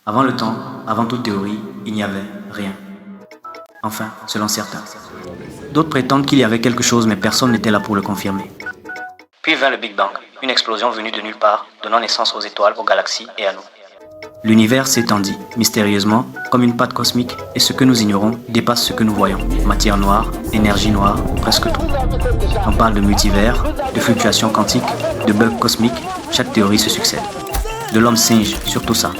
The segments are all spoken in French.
Avant le temps, avant toute théorie, il n'y avait rien. Enfin, selon certains. D'autres prétendent qu'il y avait quelque chose, mais personne n'était là pour le confirmer. Puis vint le Big Bang, une explosion venue de nulle part, donnant naissance aux étoiles, aux galaxies et à nous. L'univers s'étendit, mystérieusement, comme une pâte cosmique, et ce que nous ignorons dépasse ce que nous voyons. Matière noire, énergie noire, presque tout. On parle de multivers, de fluctuations quantiques, de bugs cosmiques, chaque théorie se succède. De l'homme singe, surtout ça.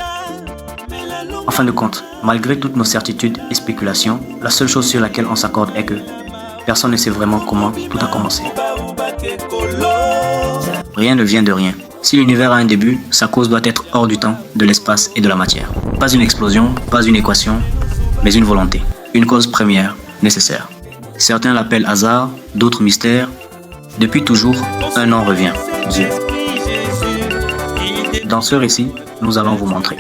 En fin de compte, malgré toutes nos certitudes et spéculations, la seule chose sur laquelle on s'accorde est que personne ne sait vraiment comment tout a commencé. Rien ne vient de rien. Si l'univers a un début, sa cause doit être hors du temps, de l'espace et de la matière. Pas une explosion, pas une équation, mais une volonté. Une cause première, nécessaire. Certains l'appellent hasard, d'autres mystère. Depuis toujours, un nom revient, Dieu. Dans ce récit, nous allons vous montrer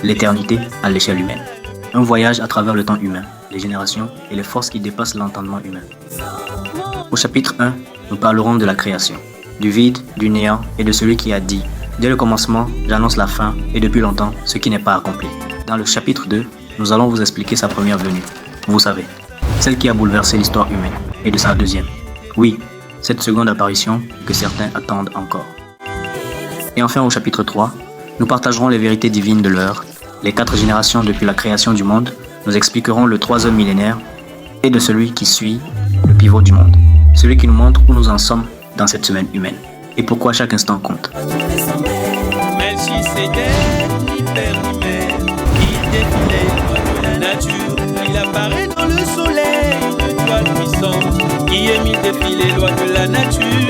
l'éternité à l'échelle humaine. Un voyage à travers le temps humain, les générations et les forces qui dépassent l'entendement humain. Au chapitre 1, nous parlerons de la création, du vide, du néant et de celui qui a dit « Dès le commencement, j'annonce la fin et depuis longtemps, ce qui n'est pas accompli ». Dans le chapitre 2, nous allons vous expliquer sa première venue. Vous savez, celle qui a bouleversé l'histoire humaine, et de sa deuxième. Oui, cette seconde apparition que certains attendent encore. Et enfin au chapitre 3, nous partagerons les vérités divines de l'heure, les 4 générations depuis la création du monde, nous expliquerons le 3e millénaire et de celui qui suit le pivot du monde, celui qui nous montre où nous en sommes dans cette semaine humaine et pourquoi chaque instant compte. Il apparaît dans le soleil, une étoile puissante qui émite défiler loin de la nature.